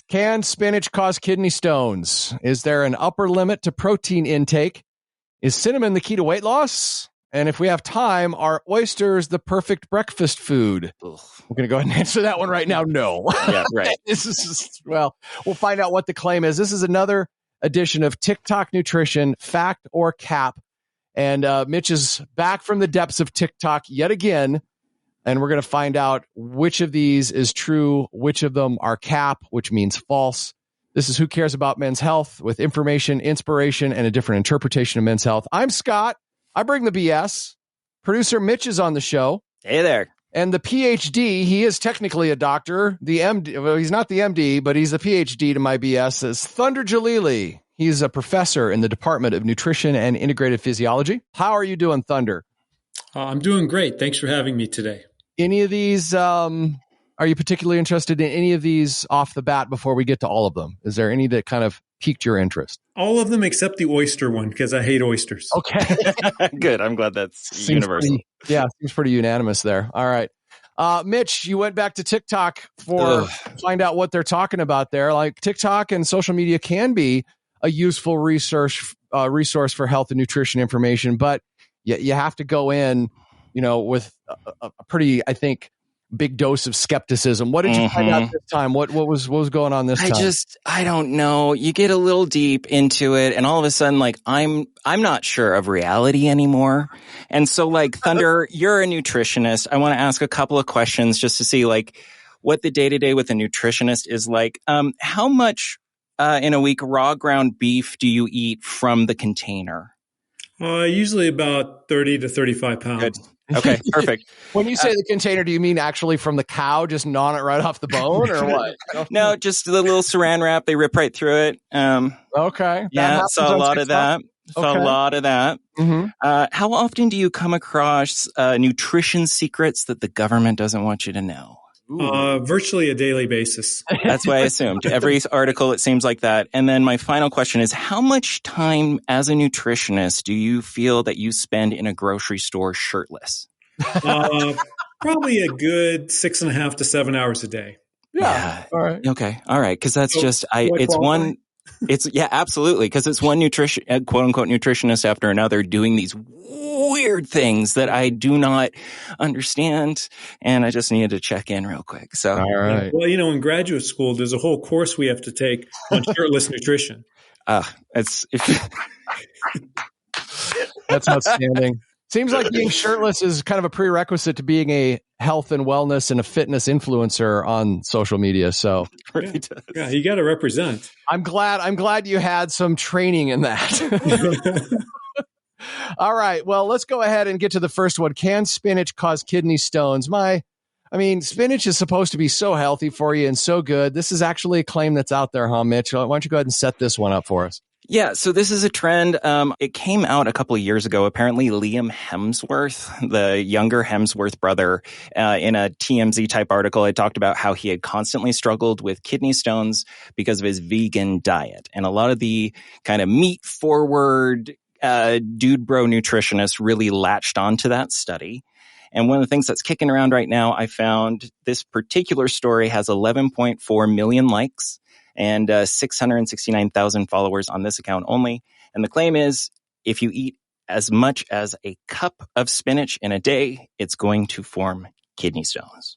Can spinach cause kidney stones? Is there an upper limit to protein intake? Is cinnamon the key to weight loss? And if we have time, are oysters the perfect breakfast food? Ugh. We're going to go ahead and answer that one right now. No. Yeah, right. This is, well, we'll find out what the claim is. This is another edition of TikTok Nutrition, Fact or Cap. And Mitch is back from the depths of TikTok yet again. And we're going to find out which of these is true, which of them are cap, which means false. This is Who Cares About Men's Health, with information, inspiration, and a different interpretation of men's health. I'm Scott. I bring the BS. Producer Mitch is on the show. Hey there. And the PhD, he is technically a doctor. The MD, well, he's not the MD, but he's the PhD to my BS, is Thunder Jalili. He's a professor in the Department of Nutrition and Integrated Physiology. How are you doing, Thunder? I'm doing great. Thanks for having me today. Any of these, are you particularly interested in any of these off the bat before we get to all of them? Is there any that kind of piqued your interest? All of them except the oyster one, because I hate oysters. Okay. Good. I'm glad that's universal. Seems pretty unanimous there. All right. Mitch, you went back to TikTok to find out what they're talking about there. Like, TikTok and social media can be a useful resource for health and nutrition information, but you have to go in, with a pretty, I think, big dose of skepticism. What did you find out this time? What was going on this time? I don't know. You get a little deep into it, and all of a sudden, like, I'm not sure of reality anymore. And so, like, Thunder, you're a nutritionist. I want to ask a couple of questions just to see, like, what the day-to-day with a nutritionist is like. How much in a week raw ground beef do you eat from the container? Usually about 30 to 35 pounds. Good. Okay, perfect. When you say the container, do you mean actually from the cow, just gnawing it right off the bone, or what? No, just the little saran wrap. They rip right through it. Okay. Yeah, saw a lot of that. Saw a lot of that. Mm-hmm. How often do you come across nutrition secrets that the government doesn't want you to know? Virtually a daily basis. That's what I assumed. Every article, it seems like that. And then my final question is, how much time as a nutritionist do you feel that you spend in a grocery store shirtless? Probably a good 6.5 to 7 hours a day. Yeah. All right. Okay. All right. Because that's absolutely. Because it's one nutrition, quote unquote, nutritionist after another doing these weird things that I do not understand. And I just needed to check in real quick. So, all right. Well, in graduate school, there's a whole course we have to take on shirtless nutrition. That's outstanding. Seems like being shirtless is kind of a prerequisite to being a health and wellness and a fitness influencer on social media. So yeah, you got to represent. I'm glad you had some training in that. All right. Well, let's go ahead and get to the first one. Can spinach cause kidney stones? Spinach is supposed to be so healthy for you and so good. This is actually a claim that's out there, huh, Mitch? Why don't you go ahead and set this one up for us? Yeah, so this is a trend. It came out a couple of years ago. Apparently, Liam Hemsworth, the younger Hemsworth brother, in a TMZ type article, had talked about how he had constantly struggled with kidney stones because of his vegan diet. And a lot of the kind of meat forward dude bro nutritionists really latched onto that study. And one of the things that's kicking around right now, I found this particular story has 11.4 million likes and 669,000 followers on this account only. And the claim is, if you eat as much as a cup of spinach in a day, it's going to form kidney stones.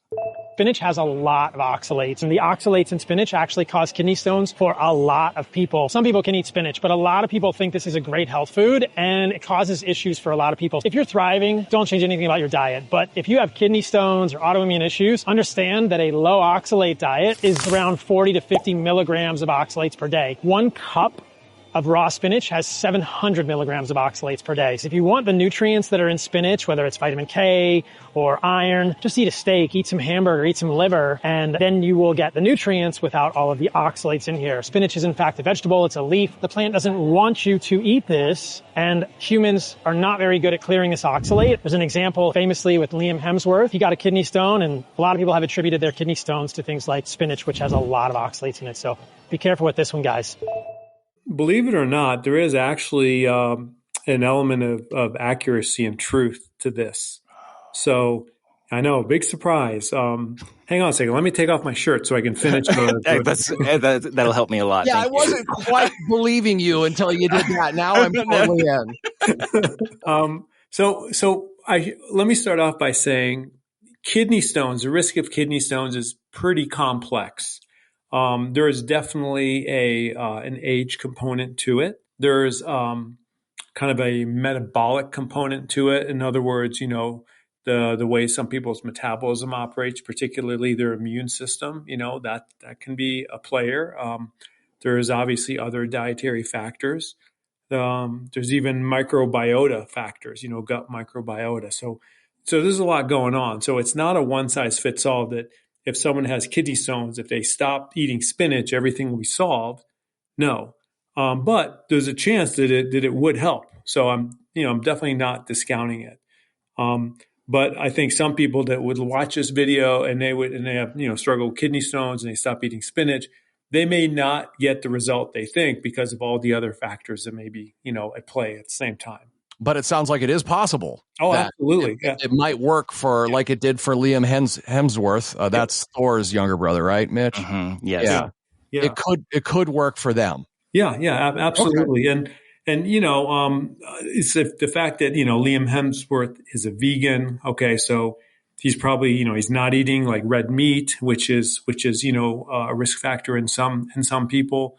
Spinach has a lot of oxalates, and the oxalates in spinach actually cause kidney stones for a lot of people. Some people can eat spinach, but a lot of people think this is a great health food, and it causes issues for a lot of people. If you're thriving, don't change anything about your diet. But if you have kidney stones or autoimmune issues, understand that a low oxalate diet is around 40 to 50 milligrams of oxalates per day. 1 cup of raw spinach has 700 milligrams of oxalates per day. So if you want the nutrients that are in spinach, whether it's vitamin K or iron, just eat a steak, eat some hamburger, eat some liver, and then you will get the nutrients without all of the oxalates in here. Spinach is in fact a vegetable, it's a leaf. The plant doesn't want you to eat this, and humans are not very good at clearing this oxalate. There's an example famously with Liam Hemsworth. He got a kidney stone, and a lot of people have attributed their kidney stones to things like spinach, which has a lot of oxalates in it. So be careful with this one, guys. Believe it or not, there is actually an element of accuracy and truth to this. So I know, big surprise. Hang on a second. Let me take off my shirt so I can finish. That'll help me a lot. Yeah, Thank I wasn't quite believing you until you did that. Now I'm totally in. So let me start off by saying kidney stones, the risk of kidney stones is pretty complex. There is definitely an age component to it. There's kind of a metabolic component to it. In other words, the way some people's metabolism operates, particularly their immune system, that can be a player. There's obviously other dietary factors. There's even microbiota factors, gut microbiota. So there's a lot going on. So it's not a one size fits all that if someone has kidney stones, if they stop eating spinach, everything will be solved. No. But there's a chance that it would help. So I'm definitely not discounting it. But I think some people that would watch this video and they have, struggle with kidney stones and they stop eating spinach, they may not get the result they think because of all the other factors that may be, at play at the same time. But it sounds like it is possible. Oh, absolutely. It might work like it did for Liam Hemsworth. That's Thor's younger brother, right, Mitch? Mm-hmm. Yes. Yeah. It could work for them. Yeah, absolutely. Okay. And it's the fact that, Liam Hemsworth is a vegan. Okay. So he's probably, he's not eating like red meat, which is, a risk factor in some people.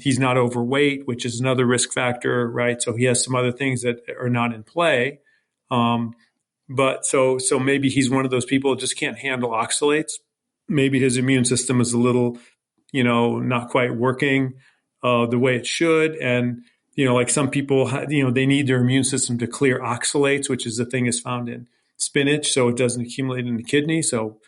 He's not overweight, which is another risk factor, right? So he has some other things that are not in play. But so maybe he's one of those people who just can't handle oxalates. Maybe his immune system is a little, not quite working the way it should. And, like some people, they need their immune system to clear oxalates, which is the thing is found in spinach, so it doesn't accumulate in the kidney. So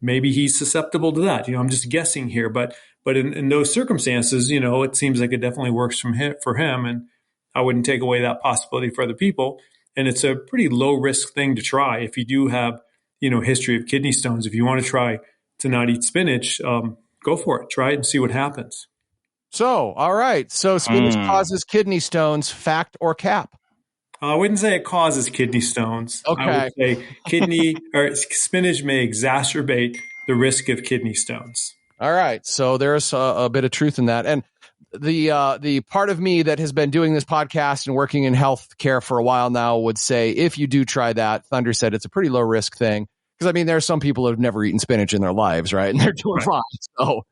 maybe he's susceptible to that. I'm just guessing here, but in those circumstances, it seems like it definitely works for him, and I wouldn't take away that possibility for other people. And it's a pretty low risk thing to try if you do have, history of kidney stones. If you want to try to not eat spinach, go for it. Try it and see what happens. So, all right. So spinach causes kidney stones, fact or cap? I wouldn't say it causes kidney stones. Okay. I would say spinach may exacerbate the risk of kidney stones. All right. So there's a bit of truth in that. And the part of me that has been doing this podcast and working in healthcare for a while now would say, if you do try that, Thunder said it's a pretty low risk thing. Because, there are some people who have never eaten spinach in their lives, right? And they're doing fine. So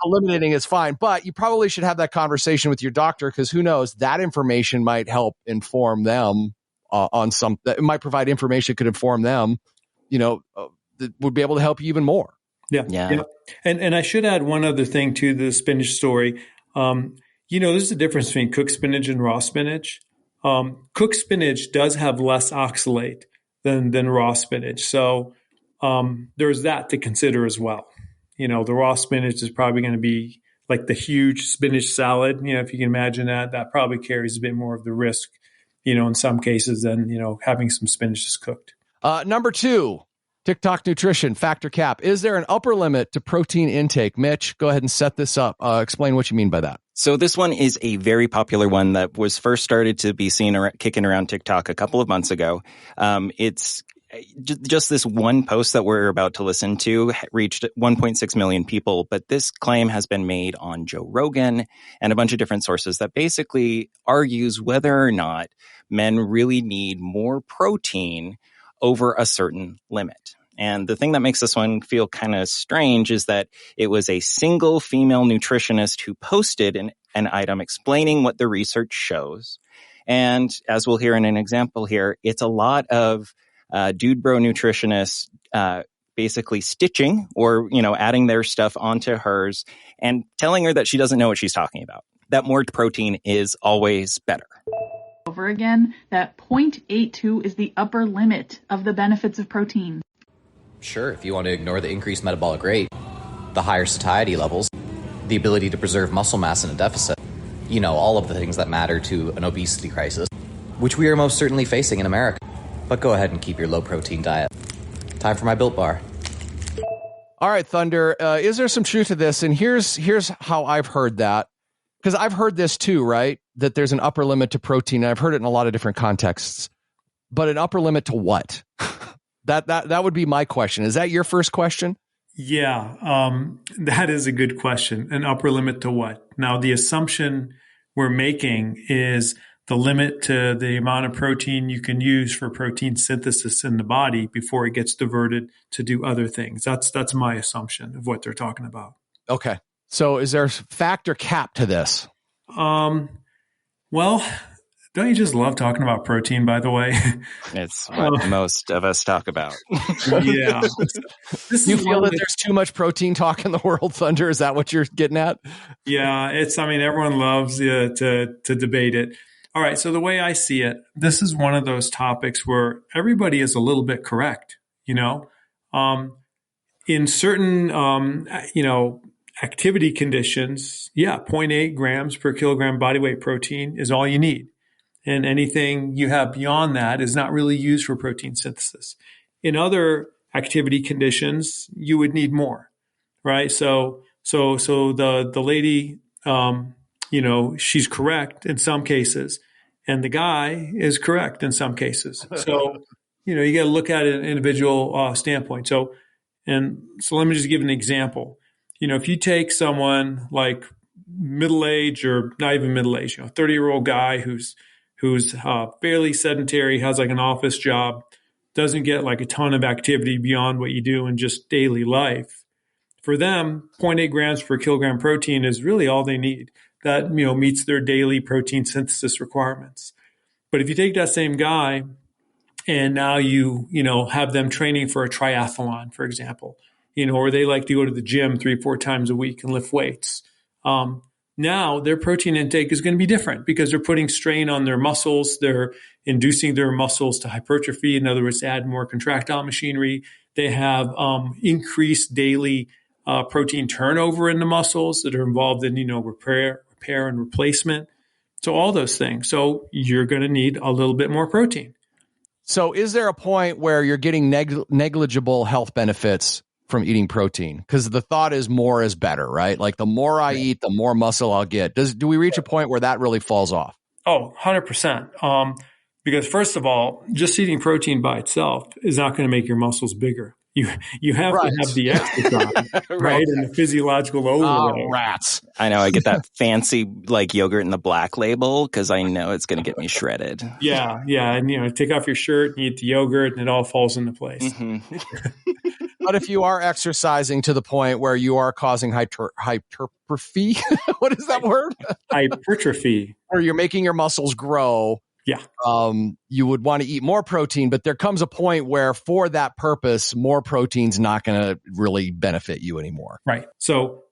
eliminating is fine. But you probably should have that conversation with your doctor, because who knows, that information might help inform them on some, that might provide information that could inform them, that would be able to help you even more. Yeah. And I should add one other thing to the spinach story. There's a difference between cooked spinach and raw spinach. Cooked spinach does have less oxalate than raw spinach. So there's that to consider as well. The raw spinach is probably going to be like the huge spinach salad. If you can imagine that probably carries a bit more of the risk, in some cases than, having some spinach that's cooked. Number 2, TikTok nutrition, factor cap. Is there an upper limit to protein intake? Mitch, go ahead and set this up. Explain what you mean by that. So this one is a very popular one that was first started to be seen kicking around TikTok a couple of months ago. It's just this one post that we're about to listen to reached 1.6 million people, but this claim has been made on Joe Rogan and a bunch of different sources that basically argues whether or not men really need more protein over a certain limit. And the thing that makes this one feel kind of strange is that it was a single female nutritionist who posted an item explaining what the research shows. And as we'll hear in an example here, it's a lot of dude bro nutritionists basically stitching or, adding their stuff onto hers and telling her that she doesn't know what she's talking about. That more protein is always better. Over again, that 0.82 is the upper limit of the benefits of protein. Sure, if you want to ignore the increased metabolic rate, the higher satiety levels, the ability to preserve muscle mass in a deficit, all of the things that matter to an obesity crisis, which we are most certainly facing in America. But go ahead and keep your low-protein diet. Time for my Built Bar. All right, Thunder, is there some truth to this? And here's how I've heard that. Because I've heard this too, right? That there's an upper limit to protein. I've heard it in a lot of different contexts. But an upper limit to what? That would be my question. Is that your first question? Yeah, that is a good question. An upper limit to what? Now, the assumption we're making is the limit to the amount of protein you can use for protein synthesis in the body before it gets diverted to do other things. That's my assumption of what they're talking about. Okay. So is there a fact or cap to this? Well, don't you just love talking about protein, by the way? It's what most of us talk about. Yeah. You feel that there's too much protein talk in the world, Thunder? Is that what you're getting at? Yeah, everyone loves to debate it. All right, so the way I see it, this is one of those topics where everybody is a little bit correct, in certain, activity conditions, 0.8 grams per kilogram body weight protein is all you need. And anything you have beyond that is not really used for protein synthesis. In other activity conditions, you would need more, right? So the lady, she's correct in some cases, and the guy is correct in some cases. So, you got to look at it in an individual standpoint. So let me just give an example. If you take someone like middle age or not even middle age, 30-year-old guy who's fairly sedentary, has like an office job, doesn't get like a ton of activity beyond what you do in just daily life. For them, 0.8 grams per kilogram protein is really all they need. That, meets their daily protein synthesis requirements. But if you take that same guy and now you have them training for a triathlon, for example, or they like to go to the gym 3-4 times a week and lift weights. Now their protein intake is going to be different because they're putting strain on their muscles. They're inducing their muscles to hypertrophy. In other words, add more contractile machinery. They have increased daily protein turnover in the muscles that are involved in, repair and replacement. So all those things. So you're going to need a little bit more protein. So is there a point where you're getting negligible health benefits from eating protein? Because the thought is more is better, right? Like the more I eat, the more muscle I'll get. Do we reach a point where that really falls off? Oh, 100%. Because first of all, just eating protein by itself is not going to make your muscles bigger. You have to have the exercise, right? And the physiological overload. Rats. I know. I get that fancy like yogurt in the black label because I know it's going to get me shredded. Yeah. And, take off your shirt and eat the yogurt and it all falls into place. Mm-hmm. But if you are exercising to the point where you are causing hypertrophy, what is that word? Hypertrophy. Where you're making your muscles grow. Yeah. You would want to eat more protein, but there comes a point where for that purpose, more protein's not going to really benefit you anymore. Right. So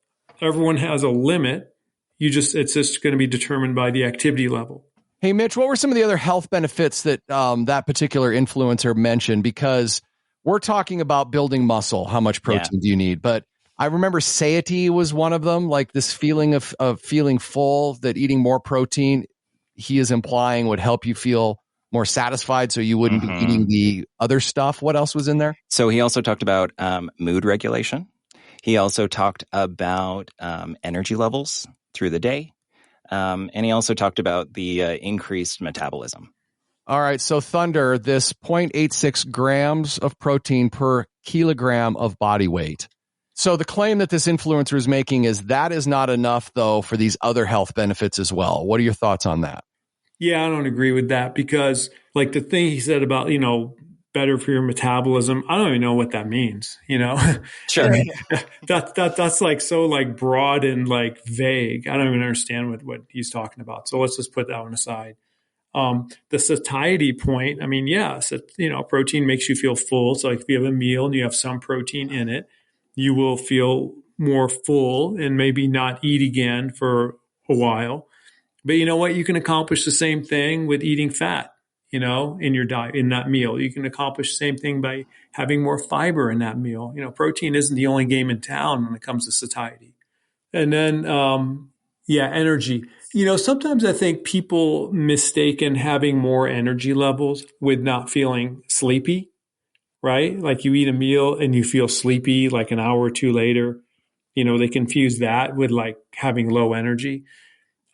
everyone has a limit. It's just going to be determined by the activity level. Hey, Mitch, what were some of the other health benefits that that particular influencer mentioned? Because we're talking about building muscle. How much protein do you need? But I remember satiety was one of them, like this feeling of feeling full, that eating more protein, he is implying, would help you feel more satisfied so you wouldn't be eating the other stuff. What else was in there? So he also talked about mood regulation. He also talked about energy levels through the day. And he also talked about the increased metabolism. All right. So Thunder, this 0.86 grams of protein per kilogram of body weight. So the claim that this influencer is making is that is not enough, though, for these other health benefits as well. What are your thoughts on that? Yeah, I don't agree with that because like the thing he said about, better for your metabolism, I don't even know what that means, Sure. That's like so like broad and like vague. I don't even understand what he's talking about. So let's just put that one aside. The satiety point, protein makes you feel full. So like if you have a meal and you have some protein in it, you will feel more full and maybe not eat again for a while. But you know what? You can accomplish the same thing with eating fat, in your diet, in that meal. You can accomplish the same thing by having more fiber in that meal. Protein isn't the only game in town when it comes to satiety. And then, energy. Sometimes I think people mistaken having more energy levels with not feeling sleepy. Right? Like you eat a meal and you feel sleepy like an hour or two later. They confuse that with like having low energy.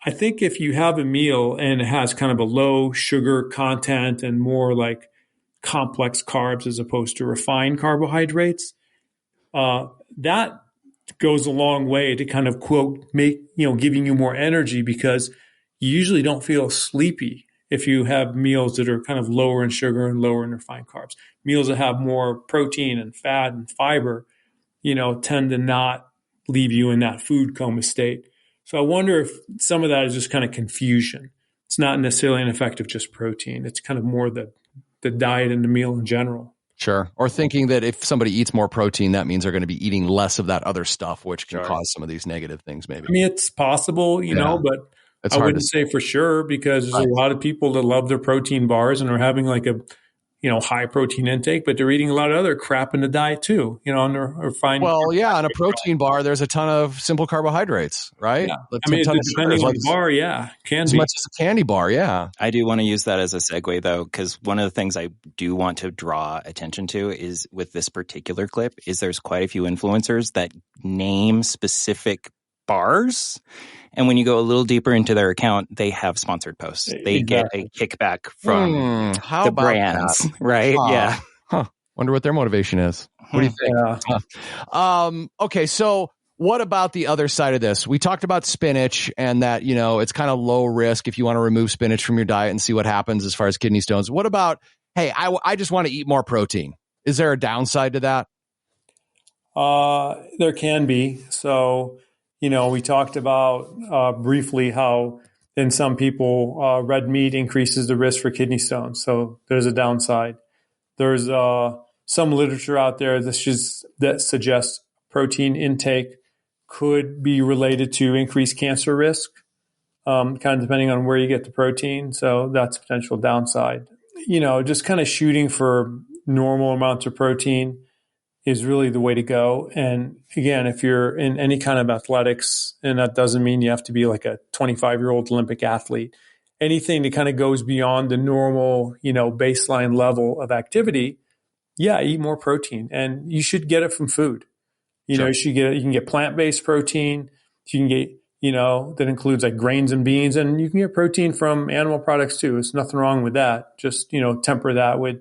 I think if you have a meal and it has kind of a low sugar content and more like complex carbs as opposed to refined carbohydrates. That goes a long way to kind of quote giving you more energy, because you usually don't feel sleepy if you have meals that are kind of lower in sugar and lower in refined carbs. Meals that have more protein and fat and fiber, tend to not leave you in that food coma state. So I wonder if some of that is just kind of confusion. It's not necessarily an effect of just protein. It's kind of more the diet and the meal in general. Sure. Or thinking that if somebody eats more protein, that means they're going to be eating less of that other stuff, which can cause some of these negative things maybe. I mean, it's possible, but I wouldn't say for sure, because there's a lot of people that love their protein bars and are having like a high protein intake, but they're eating a lot of other crap in the diet too, and they're refined. Well, yeah, on a protein bar, there's a ton of simple carbohydrates, right? Yeah. Depending on the bar, can as be. much as a candy bar, yeah. I do want to use that as a segue, though, because one of the things I do want to draw attention to is with this particular clip is there's quite a few influencers that name specific bars. And when you go a little deeper into their account, they have sponsored posts. They get a kickback from the brands, that? Right? Yeah. Wonder what their motivation is. What do you think? Yeah. Okay, so what about the other side of this? We talked about spinach and that, it's kind of low risk if you want to remove spinach from your diet and see what happens as far as kidney stones. What about, hey, I just want to eat more protein. Is there a downside to that? There can be. So, we talked about briefly how in some people, red meat increases the risk for kidney stones. So there's a downside. There's some literature out there that suggests protein intake could be related to increased cancer risk, kind of depending on where you get the protein. So that's a potential downside. Just kind of shooting for normal amounts of protein is really the way to go. And again, if you're in any kind of athletics, and that doesn't mean you have to be like a 25-year-old Olympic athlete, anything that kind of goes beyond the normal, baseline level of activity, eat more protein. And you should get it from food. You can get plant-based protein. You can get, that includes like grains and beans, and you can get protein from animal products too. There's nothing wrong with that. Just, temper that with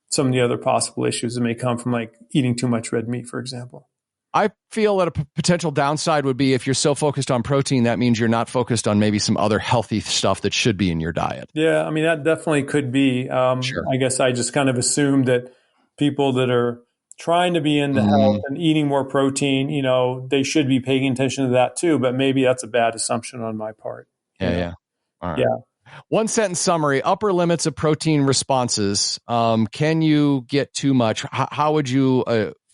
some of the other possible issues that may come from like eating too much red meat, for example. I feel that a potential downside would be if you're so focused on protein, that means you're not focused on maybe some other healthy stuff that should be in your diet. Yeah, I mean, that definitely could be. Sure. I guess I just kind of assumed that people that are trying to be into health and eating more protein, they should be paying attention to that too. But maybe that's a bad assumption on my part. Yeah. All right. Yeah. One sentence summary, upper limits of protein responses. Can you get too much? How would you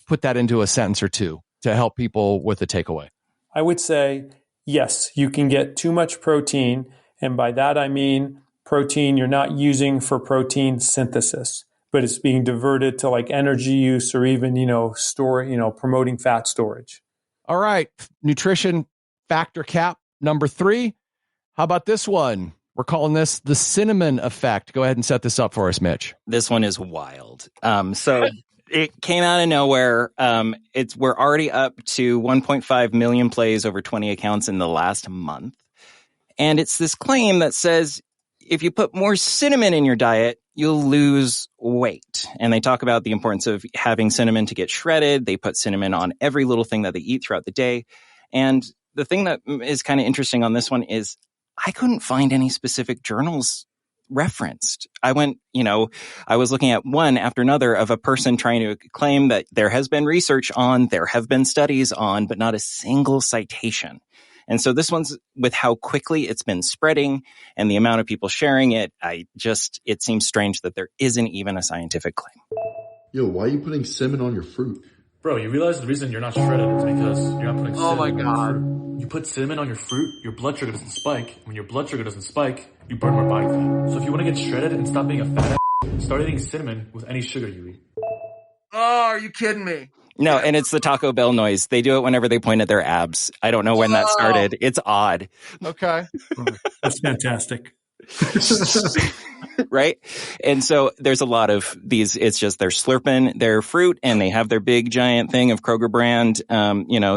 put that into a sentence or two to help people with the takeaway? I would say, yes, you can get too much protein. And by that, I mean protein you're not using for protein synthesis, but it's being diverted to like energy use or even, promoting fat storage. All right. Nutrition factor cap number 3. How about this one? We're calling this the cinnamon effect. Go ahead and set this up for us, Mitch. This one is wild. So it came out of nowhere. We're already up to 1.5 million plays over 20 accounts in the last month. And it's this claim that says if you put more cinnamon in your diet, you'll lose weight. And they talk about the importance of having cinnamon to get shredded. They put cinnamon on every little thing that they eat throughout the day. And the thing that is kind of interesting on this one is I couldn't find any specific journals referenced. I was looking at one after another of a person trying to claim that there has been research on, there have been studies on, but not a single citation. And so this one's with how quickly it's been spreading and the amount of people sharing it. It seems strange that there isn't even a scientific claim. Yo, why are you putting cinnamon on your fruit? Bro, you realize the reason you're not shredded is because you're not putting cinnamon on your fruit. You put cinnamon on your fruit, your blood sugar doesn't spike. When your blood sugar doesn't spike, you burn more body fat. So if you want to get shredded and stop being a fat ass, start eating cinnamon with any sugar you eat. Oh, are you kidding me? No, and it's the Taco Bell noise. They do it whenever they point at their abs. I don't know when that started. It's odd. Okay. That's fantastic. right? And so there's a lot of these, it's just they're slurping their fruit and they have their big giant thing of Kroger brand,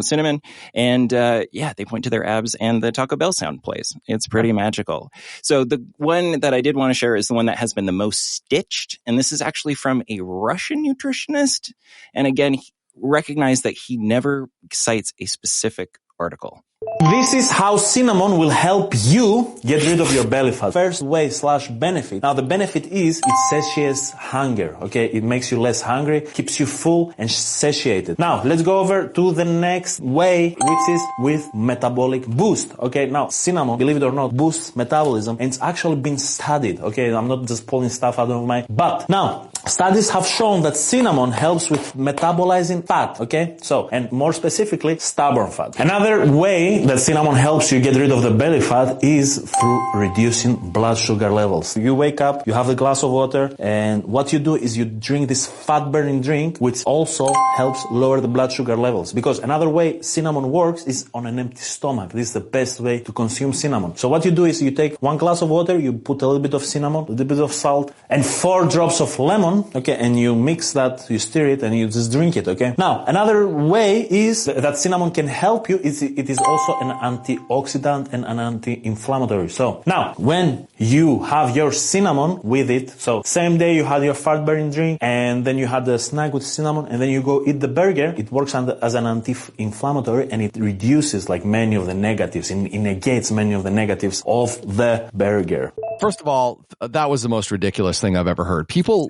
cinnamon. And they point to their abs and the Taco Bell sound plays. It's pretty magical. So the one that I did want to share is the one that has been the most stitched. And this is actually from a Russian nutritionist. And again, recognize that he never cites a specific article. This is how cinnamon will help you get rid of your belly fat. First way / benefit. Now the benefit is it satiates hunger, okay? It makes you less hungry, keeps you full and satiated. Now let's go over to the next way, which is with metabolic boost, okay? Now cinnamon, believe it or not, boosts metabolism and it's actually been studied, okay? I'm not just pulling stuff out of my butt. Now, studies have shown that cinnamon helps with metabolizing fat, okay? So, and more specifically, stubborn fat. Another way that cinnamon helps you get rid of the belly fat is through reducing blood sugar levels. You wake up, you have a glass of water, and what you do is you drink this fat-burning drink, which also helps lower the blood sugar levels. Because another way cinnamon works is on an empty stomach. This is the best way to consume cinnamon. So what you do is you take 1 glass of water, you put a little bit of cinnamon, a little bit of salt, and 4 drops of lemon, okay, and you mix that, you stir it, and you just drink it, okay? Now, another way is that cinnamon can help you, it is also an antioxidant and an anti-inflammatory. So, now, when you have your cinnamon with it, so same day you had your fat-burning drink, and then you had the snack with cinnamon, and then you go eat the burger, it works as an anti-inflammatory, and it reduces like many of the negatives, it negates many of the negatives of the burger. First of all, that was the most ridiculous thing I've ever heard. People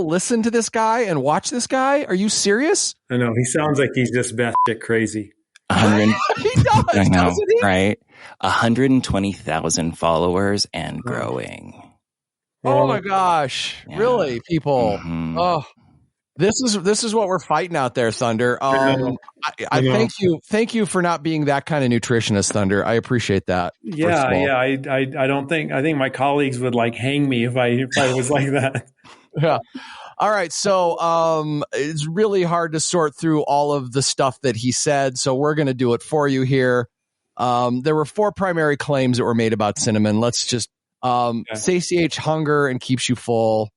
listen to this guy and watch this guy. Are you serious? I know. He sounds like he's just batshit crazy. He does, I know, doesn't he? right? 120,000 followers and growing. Oh my gosh. Yeah. Really, people. Mm-hmm. Oh, this is what we're fighting out there, Thunder. I thank you for not being that kind of nutritionist, Thunder. I appreciate that. Yeah. I think my colleagues would like hang me if I was like that. Yeah. All right. So it's really hard to sort through all of the stuff that he said. So we're going to do it for you here. There were 4 primary claims that were made about cinnamon. Let's just satiates hunger and keeps you full.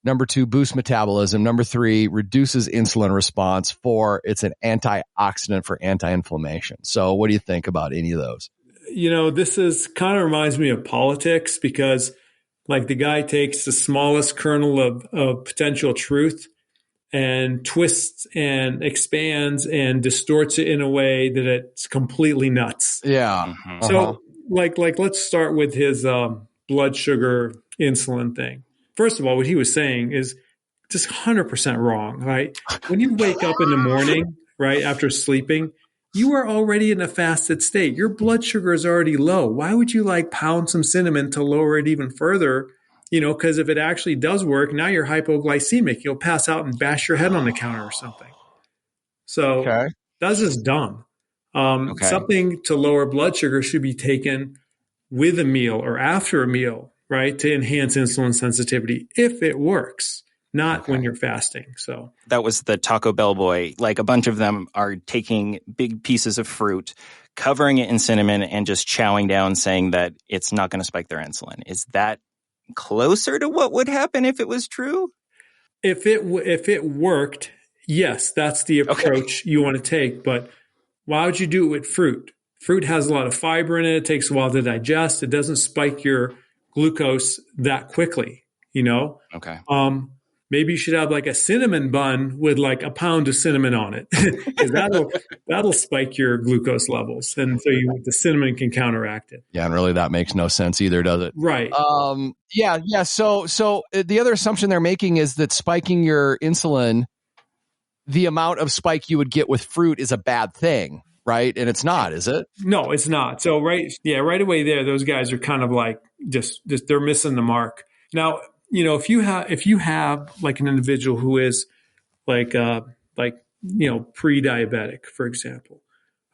Number 2, boosts metabolism. Number 3, reduces insulin response. 4, it's an antioxidant for anti-inflammation. So what do you think about any of those? This kind of reminds me of politics because like the guy takes the smallest kernel of potential truth and twists and expands and distorts it in a way that it's completely nuts. Yeah. Mm-hmm. So like let's start with his blood sugar insulin thing. First of all, what he was saying is just 100% wrong, right? When you wake up in the morning, right, after sleeping, you are already in a fasted state. Your blood sugar is already low. Why would you pound some cinnamon to lower it even further? Because if it actually does work, now you're hypoglycemic. You'll pass out and bash your head on the counter or something. So that's just dumb. Something to lower blood sugar should be taken with a meal or after a meal, right, to enhance insulin sensitivity if it works. Not when you're fasting. So that was the Taco Bell boy. Like a bunch of them are taking big pieces of fruit, covering it in cinnamon, and just chowing down, saying that it's not going to spike their insulin. Is that closer to what would happen if it was true? If it worked, yes, that's the approach you want to take. But why would you do it with fruit? Fruit has a lot of fiber in it. It takes a while to digest. It doesn't spike your glucose that quickly. Okay. Maybe you should have a cinnamon bun with a pound of cinnamon on it, because that'll spike your glucose levels, and so the cinnamon can counteract it. Yeah, and really that makes no sense either, does it? Right. Yeah. So the other assumption they're making is that spiking your insulin, the amount of spike you would get with fruit, is a bad thing, right? And it's not, is it? No, it's not. So right away there, those guys are kind of just they're missing the mark. Now, if you have an individual who is pre-diabetic, for example,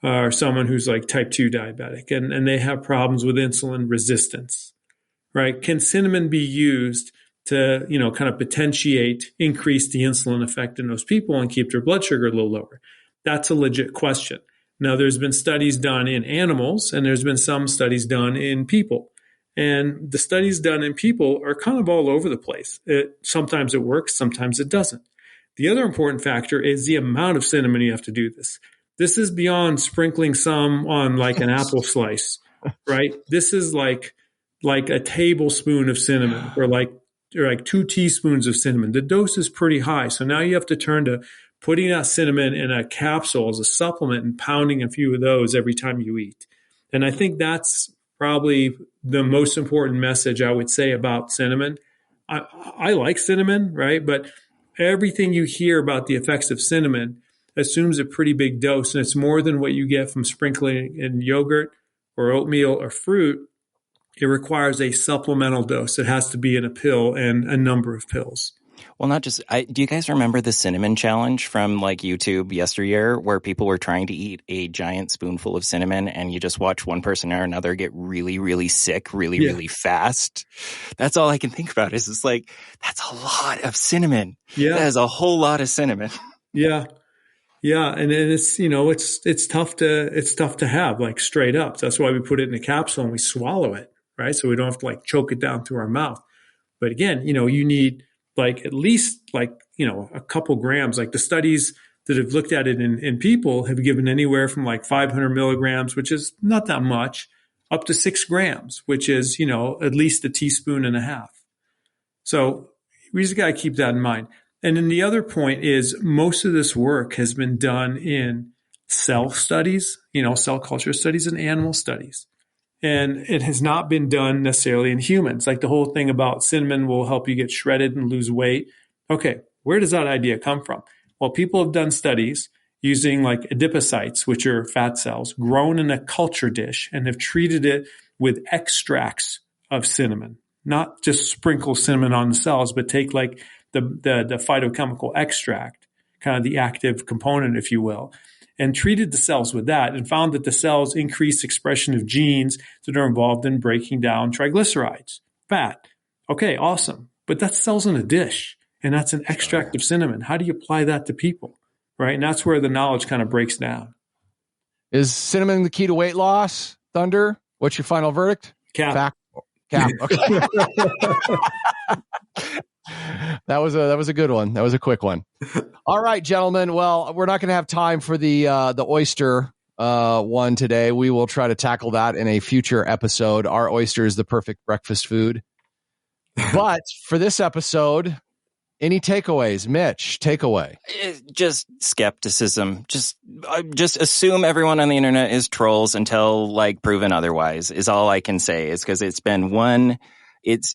or someone who's type 2 diabetic and they have problems with insulin resistance, right? Can cinnamon be used to, kind of potentiate, increase the insulin effect in those people and keep their blood sugar a little lower? That's a legit question. Now, there's been studies done in animals and there's been some studies done in people. And the studies done in people are kind of all over the place. Sometimes it works, sometimes it doesn't. The other important factor is the amount of cinnamon you have to do this. This is beyond sprinkling some on like an apple slice, right? This is like a tablespoon of cinnamon or like 2 teaspoons of cinnamon. The dose is pretty high. So now you have to turn to putting that cinnamon in a capsule as a supplement and pounding a few of those every time you eat. And I think that's probably the most important message I would say about cinnamon. I like cinnamon, right? But everything you hear about the effects of cinnamon assumes a pretty big dose, and it's more than what you get from sprinkling in yogurt or oatmeal or fruit. It requires a supplemental dose. It has to be in a pill and a number of pills. Well, not just, do you guys remember the cinnamon challenge from like YouTube yesteryear where people were trying to eat a giant spoonful of cinnamon and you just watch one person or another get really, really sick, really fast? That's all I can think about is it's like, that's a lot of cinnamon. Yeah. That is a whole lot of cinnamon. Yeah. Yeah. And it's, it's tough to have like straight up. That's why we put it in a capsule and we swallow it, right? So we don't have to like choke it down through our mouth. But again, you need like at least like, a couple grams. Like the studies that have looked at it in people have given anywhere from like 500 milligrams, which is not that much, up to 6 grams, which is, at least a teaspoon and a half. So we just got to keep that in mind. And then the other point is most of this work has been done in cell studies, cell culture studies and animal studies. And it has not been done necessarily in humans. Like the whole thing about cinnamon will help you get shredded and lose weight. Okay, where does that idea come from? Well, people have done studies using like adipocytes, which are fat cells, grown in a culture dish and have treated it with extracts of cinnamon. Not just sprinkle cinnamon on the cells, but take like the phytochemical extract, kind of the active component, if you will, and treated the cells with that and found that the cells increase expression of genes that are involved in breaking down triglycerides, fat. Okay, awesome. But that's cells in a dish, and that's an extract of cinnamon. How do you apply that to people, right? And that's where the knowledge kind of breaks down. Is cinnamon the key to weight loss, Thunder? What's your final verdict? Cap. Okay. That was a good one. That was a quick one. All right, gentlemen. Well, we're not going to have time for the oyster one today. We will try to tackle that in a future episode. Our oyster is the perfect breakfast food. But for this episode, any takeaways? Mitch, takeaway. Just skepticism. Just assume everyone on the internet is trolls until like proven otherwise is all I can say. Is because it's been one. It's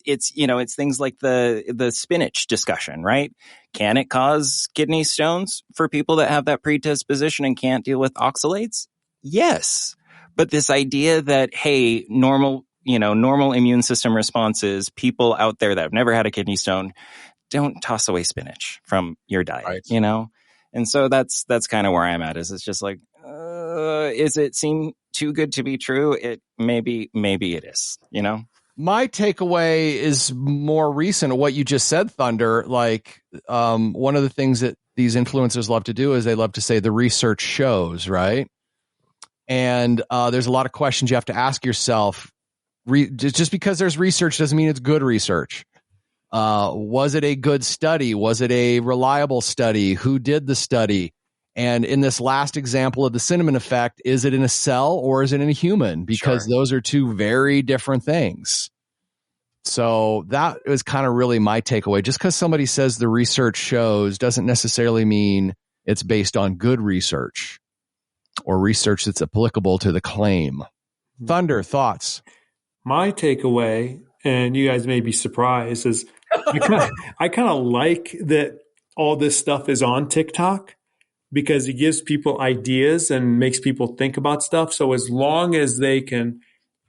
things like the spinach discussion, right? Can it cause kidney stones for people that have that predisposition and can't deal with oxalates? Yes. But this idea that, hey, normal immune system responses, people out there that have never had a kidney stone, don't toss away spinach from your diet, right. And so that's kind of where I'm at is it's just like, is it seem too good to be true? It maybe it is, My takeaway is more recent of what you just said, Thunder. Like, one of the things that these influencers love to do is they love to say the research shows, right? And there's a lot of questions you have to ask yourself. Just because there's research doesn't mean it's good research. Was it a good study? Was it a reliable study? Who did the study? And in this last example of the cinnamon effect, is it in a cell or is it in a human? Because those are two very different things. So that was kind of really my takeaway. Just because somebody says the research shows doesn't necessarily mean it's based on good research or research that's applicable to the claim. Thunder, thoughts? My takeaway, and you guys may be surprised, is I kind of like that all this stuff is on TikTok, because it gives people ideas and makes people think about stuff. So as long as they can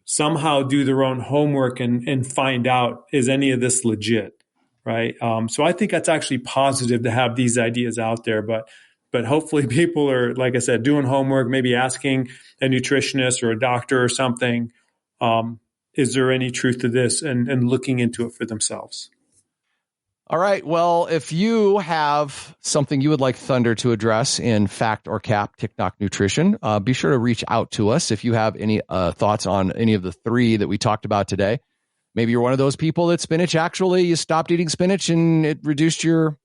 somehow do their own homework and find out, is any of this legit, right? So I think that's actually positive to have these ideas out there. But hopefully people are, like I said, doing homework, maybe asking a nutritionist or a doctor or something, is there any truth to this, and looking into it for themselves. All right. Well, if you have something you would like Thunder to address in Fact or Cap TikTok Nutrition, be sure to reach out to us. If you have any thoughts on any of the three that we talked about today, Maybe you're one of those people that spinach actually, you stopped eating spinach and it reduced your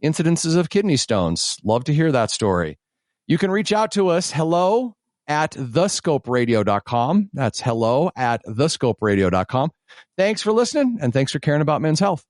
incidences of kidney stones. Love to hear that story. You can reach out to us, hello@thescoperadio.com. That's hello@thescoperadio.com. Thanks for listening, and thanks for caring about men's health.